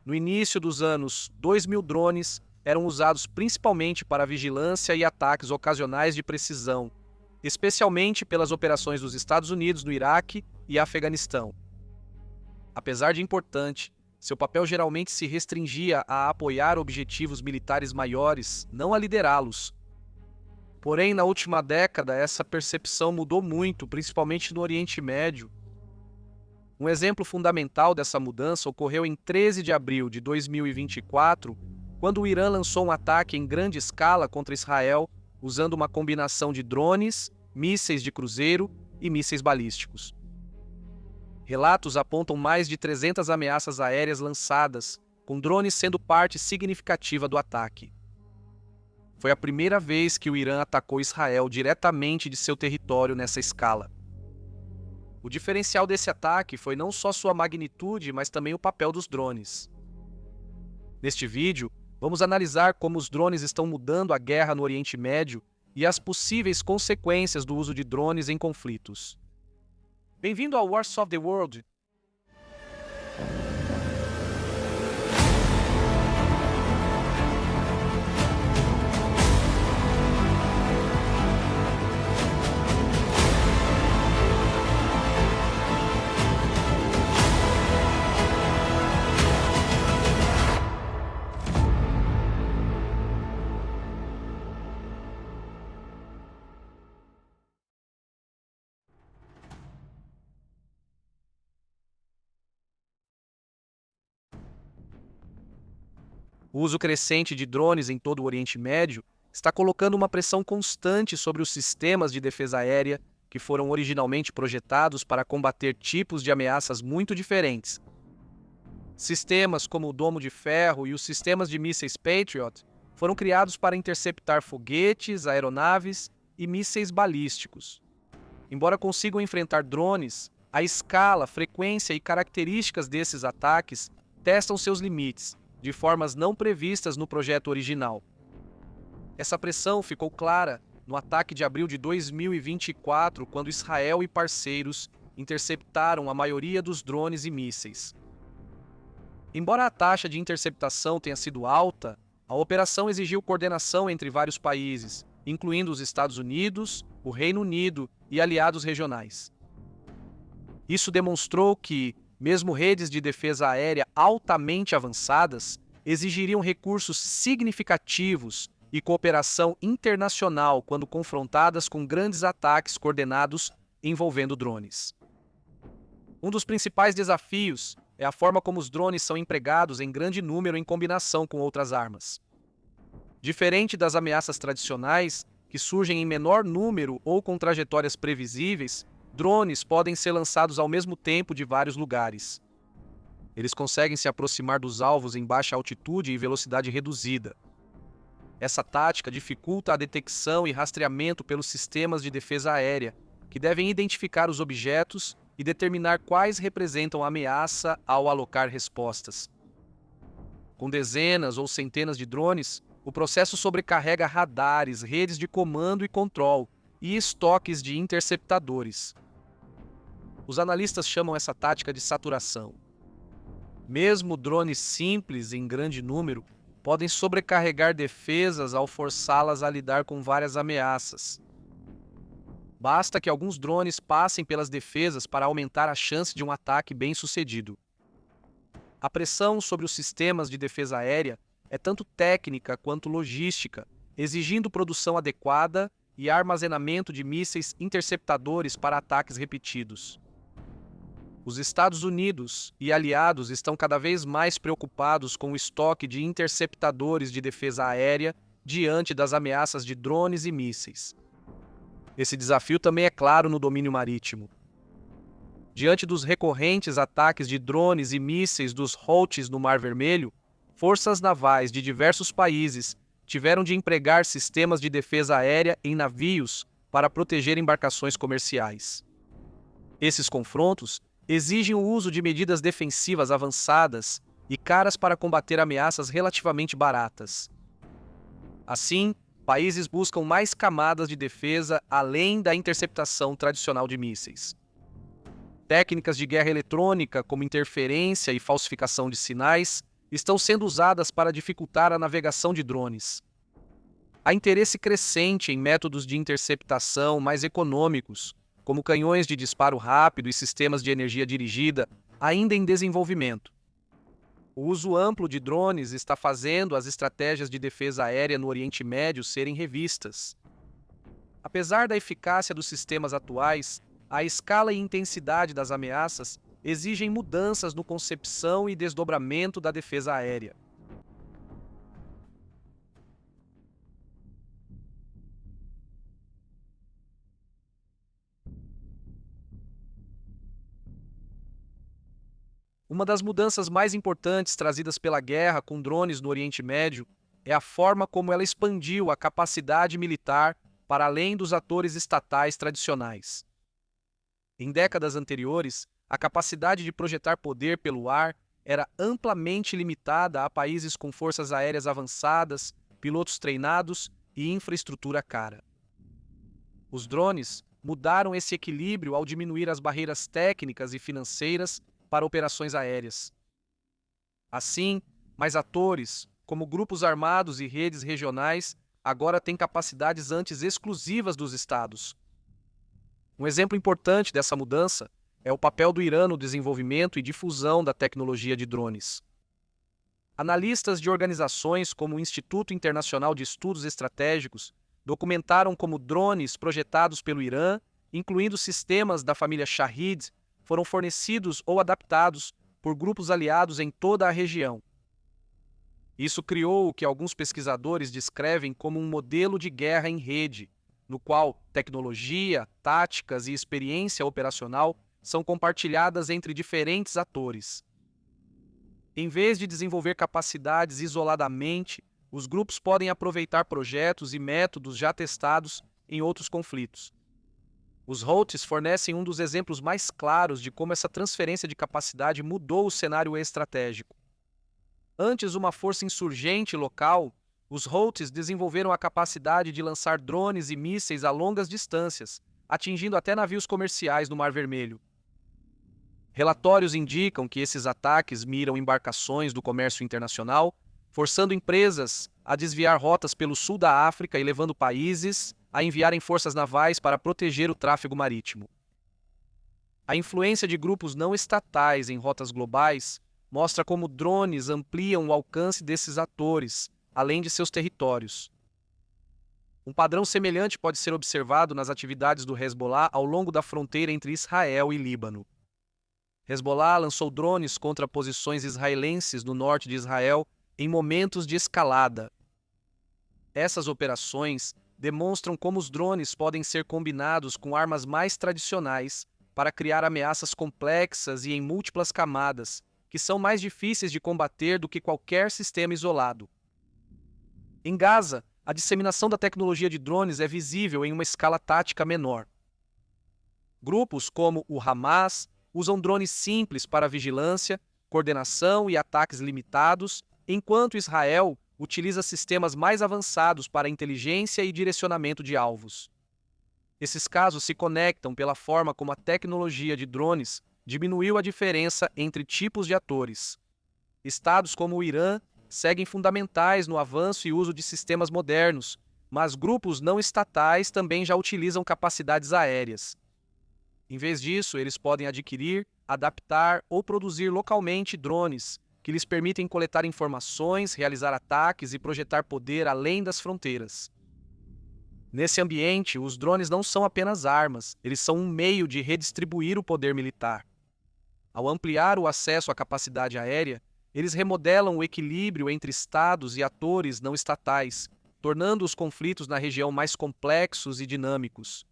No início dos anos 2000, drones eram usados principalmente para vigilância e ataques ocasionais de precisão, especialmente pelas operações dos Estados Unidos no Iraque e Afeganistão. Apesar de importante, seu papel geralmente se restringia a apoiar objetivos militares maiores, não a liderá-los. Porém, na última década, essa percepção mudou muito, principalmente no Oriente Médio. Um exemplo fundamental dessa mudança ocorreu em 13 de abril de 2024, quando o Irã lançou um ataque em grande escala contra Israel, usando uma combinação de drones, mísseis de cruzeiro e mísseis balísticos. Relatos apontam mais de 300 ameaças aéreas lançadas, com drones sendo parte significativa do ataque. Foi a primeira vez que o Irã atacou Israel diretamente de seu território nessa escala. O diferencial desse ataque foi não só sua magnitude, mas também o papel dos drones. Neste vídeo, vamos analisar como os drones estão mudando a guerra no Oriente Médio e as possíveis consequências do uso de drones em conflitos. Bem-vindo ao Wars of the World! O uso crescente de drones em todo o Oriente Médio está colocando uma pressão constante sobre os sistemas de defesa aérea que foram originalmente projetados para combater tipos de ameaças muito diferentes. Sistemas como o Domo de Ferro e os sistemas de mísseis Patriot foram criados para interceptar foguetes, aeronaves e mísseis balísticos. Embora consigam enfrentar drones, a escala, frequência e características desses ataques testam seus limites, de formas não previstas no projeto original. Essa pressão ficou clara no ataque de abril de 2024, quando Israel e parceiros interceptaram a maioria dos drones e mísseis. Embora a taxa de interceptação tenha sido alta, a operação exigiu coordenação entre vários países, incluindo os Estados Unidos, o Reino Unido e aliados regionais. Isso demonstrou que, mesmo redes de defesa aérea altamente avançadas, exigiriam recursos significativos e cooperação internacional quando confrontadas com grandes ataques coordenados envolvendo drones. Um dos principais desafios é a forma como os drones são empregados em grande número em combinação com outras armas. Diferente das ameaças tradicionais, que surgem em menor número ou com trajetórias previsíveis, drones podem ser lançados ao mesmo tempo de vários lugares. Eles conseguem se aproximar dos alvos em baixa altitude e velocidade reduzida. Essa tática dificulta a detecção e rastreamento pelos sistemas de defesa aérea, que devem identificar os objetos e determinar quais representam ameaça ao alocar respostas. Com dezenas ou centenas de drones, o processo sobrecarrega radares, redes de comando e controle e estoques de interceptadores. Os analistas chamam essa tática de saturação. Mesmo drones simples em grande número podem sobrecarregar defesas ao forçá-las a lidar com várias ameaças. Basta que alguns drones passem pelas defesas para aumentar a chance de um ataque bem-sucedido. A pressão sobre os sistemas de defesa aérea é tanto técnica quanto logística, exigindo produção adequada e armazenamento de mísseis interceptadores para ataques repetidos. Os Estados Unidos e aliados estão cada vez mais preocupados com o estoque de interceptadores de defesa aérea diante das ameaças de drones e mísseis. Esse desafio também é claro no domínio marítimo. Diante dos recorrentes ataques de drones e mísseis dos Houthis no Mar Vermelho, forças navais de diversos países tiveram de empregar sistemas de defesa aérea em navios para proteger embarcações comerciais. Esses confrontos exigem o uso de medidas defensivas avançadas e caras para combater ameaças relativamente baratas. Assim, países buscam mais camadas de defesa além da interceptação tradicional de mísseis. Técnicas de guerra eletrônica, como interferência e falsificação de sinais, estão sendo usadas para dificultar a navegação de drones. Há interesse crescente em métodos de interceptação mais econômicos, como canhões de disparo rápido e sistemas de energia dirigida, ainda em desenvolvimento. O uso amplo de drones está fazendo as estratégias de defesa aérea no Oriente Médio serem revistas. Apesar da eficácia dos sistemas atuais, a escala e intensidade das ameaças exigem mudanças no concepção e desdobramento da defesa aérea. Uma das mudanças mais importantes trazidas pela guerra com drones no Oriente Médio é a forma como ela expandiu a capacidade militar para além dos atores estatais tradicionais. Em décadas anteriores, a capacidade de projetar poder pelo ar era amplamente limitada a países com forças aéreas avançadas, pilotos treinados e infraestrutura cara. Os drones mudaram esse equilíbrio ao diminuir as barreiras técnicas e financeiras para operações aéreas. Assim, mais atores, como grupos armados e redes regionais, agora têm capacidades antes exclusivas dos estados. Um exemplo importante dessa mudança é o papel do Irã no desenvolvimento e difusão da tecnologia de drones. Analistas de organizações como o Instituto Internacional de Estudos Estratégicos documentaram como drones projetados pelo Irã, incluindo sistemas da família Shahed, foram fornecidos ou adaptados por grupos aliados em toda a região. Isso criou o que alguns pesquisadores descrevem como um modelo de guerra em rede, no qual tecnologia, táticas e experiência operacional são compartilhadas entre diferentes atores. Em vez de desenvolver capacidades isoladamente, os grupos podem aproveitar projetos e métodos já testados em outros conflitos. Os Houthis fornecem um dos exemplos mais claros de como essa transferência de capacidade mudou o cenário estratégico. Antes uma força insurgente local, os Houthis desenvolveram a capacidade de lançar drones e mísseis a longas distâncias, atingindo até navios comerciais no Mar Vermelho. Relatórios indicam que esses ataques miram embarcações do comércio internacional, forçando empresas a desviar rotas pelo sul da África e levando países a enviarem forças navais para proteger o tráfego marítimo. A influência de grupos não estatais em rotas globais mostra como drones ampliam o alcance desses atores, além de seus territórios. Um padrão semelhante pode ser observado nas atividades do Hezbollah ao longo da fronteira entre Israel e Líbano. Hezbollah lançou drones contra posições israelenses no norte de Israel em momentos de escalada. Essas operações demonstram como os drones podem ser combinados com armas mais tradicionais para criar ameaças complexas e em múltiplas camadas, que são mais difíceis de combater do que qualquer sistema isolado. Em Gaza, a disseminação da tecnologia de drones é visível em uma escala tática menor. Grupos como o Hamas usam drones simples para vigilância, coordenação e ataques limitados, enquanto Israel utiliza sistemas mais avançados para inteligência e direcionamento de alvos. Esses casos se conectam pela forma como a tecnologia de drones diminuiu a diferença entre tipos de atores. Estados como o Irã seguem fundamentais no avanço e uso de sistemas modernos, mas grupos não estatais também já utilizam capacidades aéreas. Em vez disso, eles podem adquirir, adaptar ou produzir localmente drones, que lhes permitem coletar informações, realizar ataques e projetar poder além das fronteiras. Nesse ambiente, os drones não são apenas armas, eles são um meio de redistribuir o poder militar. Ao ampliar o acesso à capacidade aérea, eles remodelam o equilíbrio entre estados e atores não estatais, tornando os conflitos na região mais complexos e dinâmicos.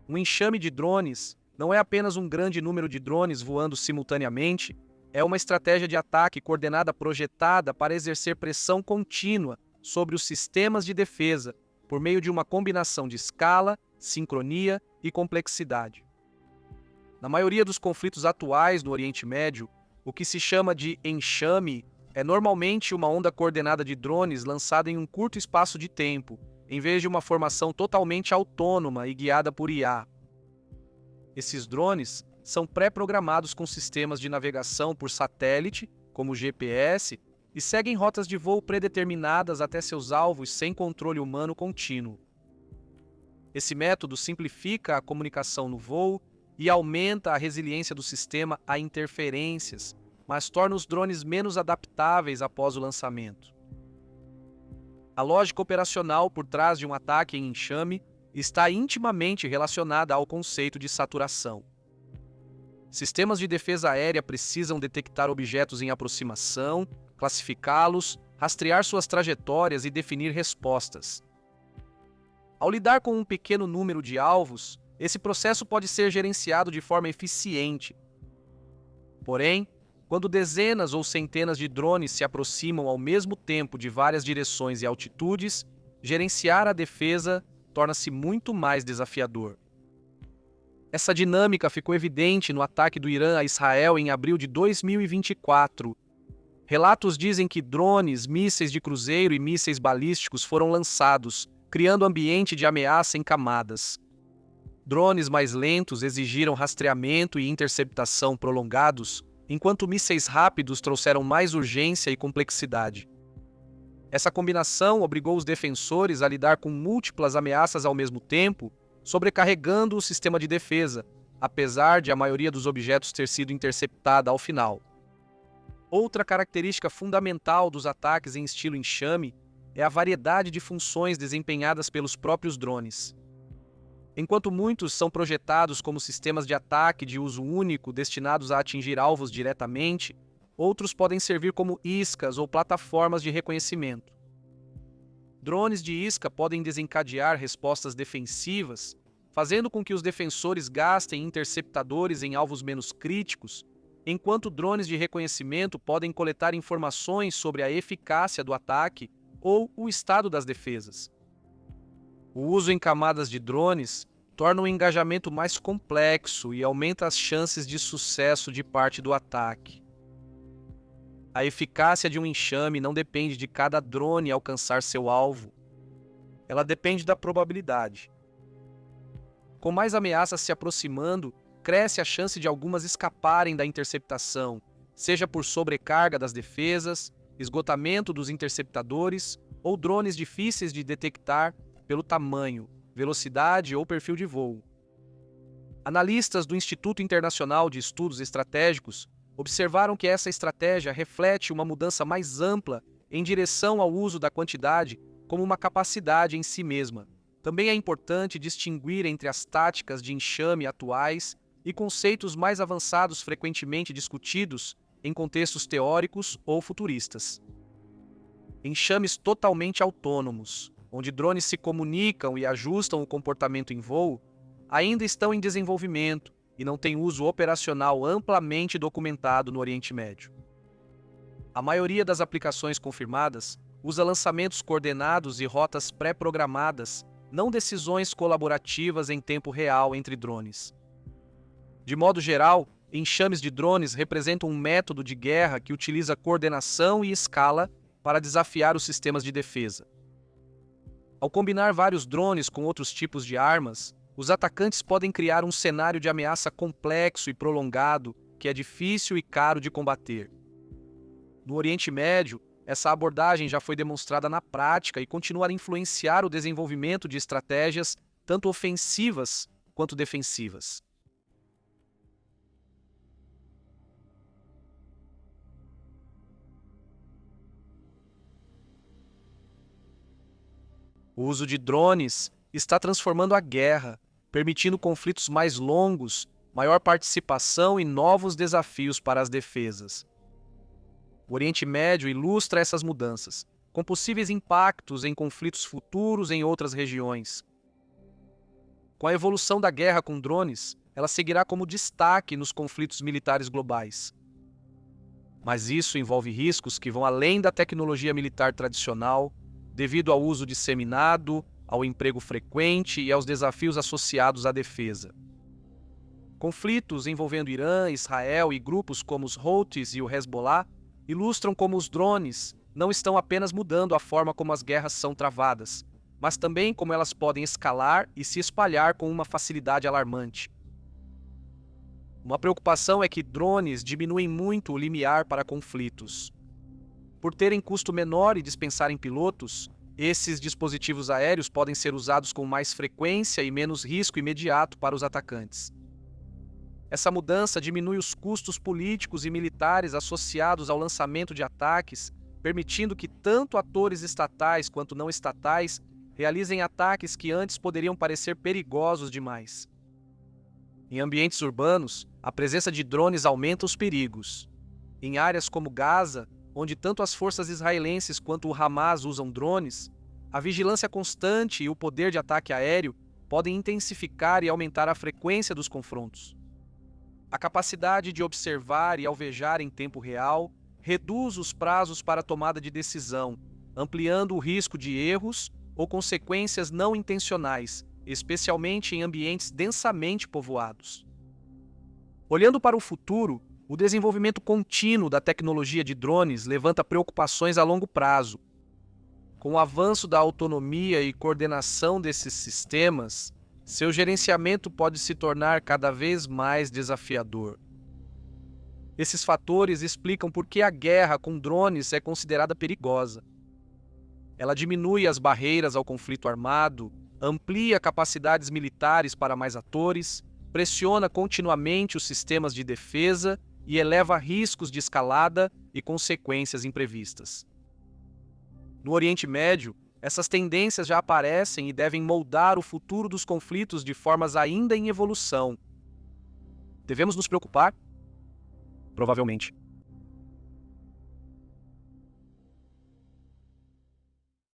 Um enxame de drones não é apenas um grande número de drones voando simultaneamente, é uma estratégia de ataque coordenada projetada para exercer pressão contínua sobre os sistemas de defesa, por meio de uma combinação de escala, sincronia e complexidade. Na maioria dos conflitos atuais no Oriente Médio, o que se chama de enxame é normalmente uma onda coordenada de drones lançada em um curto espaço de tempo, em vez de uma formação totalmente autônoma e guiada por IA. Esses drones são pré-programados com sistemas de navegação por satélite, como o GPS, e seguem rotas de voo predeterminadas até seus alvos sem controle humano contínuo. Esse método simplifica a comunicação no voo e aumenta a resiliência do sistema a interferências, mas torna os drones menos adaptáveis após o lançamento. A lógica operacional por trás de um ataque em enxame está intimamente relacionada ao conceito de saturação. Sistemas de defesa aérea precisam detectar objetos em aproximação, classificá-los, rastrear suas trajetórias e definir respostas. Ao lidar com um pequeno número de alvos, esse processo pode ser gerenciado de forma eficiente. Porém, quando dezenas ou centenas de drones se aproximam ao mesmo tempo de várias direções e altitudes, gerenciar a defesa torna-se muito mais desafiador. Essa dinâmica ficou evidente no ataque do Irã a Israel em abril de 2024. Relatos dizem que drones, mísseis de cruzeiro e mísseis balísticos foram lançados, criando ambiente de ameaça em camadas. Drones mais lentos exigiram rastreamento e interceptação prolongados, enquanto mísseis rápidos trouxeram mais urgência e complexidade. Essa combinação obrigou os defensores a lidar com múltiplas ameaças ao mesmo tempo, sobrecarregando o sistema de defesa, apesar de a maioria dos objetos ter sido interceptada ao final. Outra característica fundamental dos ataques em estilo enxame é a variedade de funções desempenhadas pelos próprios drones. Enquanto muitos são projetados como sistemas de ataque de uso único destinados a atingir alvos diretamente, outros podem servir como iscas ou plataformas de reconhecimento. Drones de isca podem desencadear respostas defensivas, fazendo com que os defensores gastem interceptadores em alvos menos críticos, enquanto drones de reconhecimento podem coletar informações sobre a eficácia do ataque ou o estado das defesas. O uso em camadas de drones torna o engajamento mais complexo e aumenta as chances de sucesso de parte do ataque. A eficácia de um enxame não depende de cada drone alcançar seu alvo. Ela depende da probabilidade. Com mais ameaças se aproximando, cresce a chance de algumas escaparem da interceptação, seja por sobrecarga das defesas, esgotamento dos interceptadores ou drones difíceis de detectar pelo tamanho, velocidade ou perfil de voo. Analistas do Instituto Internacional de Estudos Estratégicos observaram que essa estratégia reflete uma mudança mais ampla em direção ao uso da quantidade como uma capacidade em si mesma. Também é importante distinguir entre as táticas de enxame atuais e conceitos mais avançados frequentemente discutidos em contextos teóricos ou futuristas. Enxames totalmente autônomos, onde drones se comunicam e ajustam o comportamento em voo, ainda estão em desenvolvimento e não têm uso operacional amplamente documentado no Oriente Médio. A maioria das aplicações confirmadas usa lançamentos coordenados e rotas pré-programadas, não decisões colaborativas em tempo real entre drones. De modo geral, enxames de drones representam um método de guerra que utiliza coordenação e escala para desafiar os sistemas de defesa. Ao combinar vários drones com outros tipos de armas, os atacantes podem criar um cenário de ameaça complexo e prolongado que é difícil e caro de combater. No Oriente Médio, essa abordagem já foi demonstrada na prática e continua a influenciar o desenvolvimento de estratégias tanto ofensivas quanto defensivas. O uso de drones está transformando a guerra, permitindo conflitos mais longos, maior participação e novos desafios para as defesas. O Oriente Médio ilustra essas mudanças, com possíveis impactos em conflitos futuros em outras regiões. Com a evolução da guerra com drones, ela seguirá como destaque nos conflitos militares globais. Mas isso envolve riscos que vão além da tecnologia militar tradicional, devido ao uso disseminado, ao emprego frequente e aos desafios associados à defesa. Conflitos envolvendo Irã, Israel e grupos como os Houthis e o Hezbollah ilustram como os drones não estão apenas mudando a forma como as guerras são travadas, mas também como elas podem escalar e se espalhar com uma facilidade alarmante. Uma preocupação é que drones diminuem muito o limiar para conflitos. Por terem custo menor e dispensarem pilotos, esses dispositivos aéreos podem ser usados com mais frequência e menos risco imediato para os atacantes. Essa mudança diminui os custos políticos e militares associados ao lançamento de ataques, permitindo que tanto atores estatais quanto não estatais realizem ataques que antes poderiam parecer perigosos demais. Em ambientes urbanos, a presença de drones aumenta os perigos. Em áreas como Gaza, onde tanto as forças israelenses quanto o Hamas usam drones, a vigilância constante e o poder de ataque aéreo podem intensificar e aumentar a frequência dos confrontos. A capacidade de observar e alvejar em tempo real reduz os prazos para a tomada de decisão, ampliando o risco de erros ou consequências não intencionais, especialmente em ambientes densamente povoados. Olhando para o futuro, o desenvolvimento contínuo da tecnologia de drones levanta preocupações a longo prazo. Com o avanço da autonomia e coordenação desses sistemas, seu gerenciamento pode se tornar cada vez mais desafiador. Esses fatores explicam por que a guerra com drones é considerada perigosa. Ela diminui as barreiras ao conflito armado, amplia capacidades militares para mais atores, pressiona continuamente os sistemas de defesa e eleva riscos de escalada e consequências imprevistas. No Oriente Médio, essas tendências já aparecem e devem moldar o futuro dos conflitos de formas ainda em evolução. Devemos nos preocupar? Provavelmente.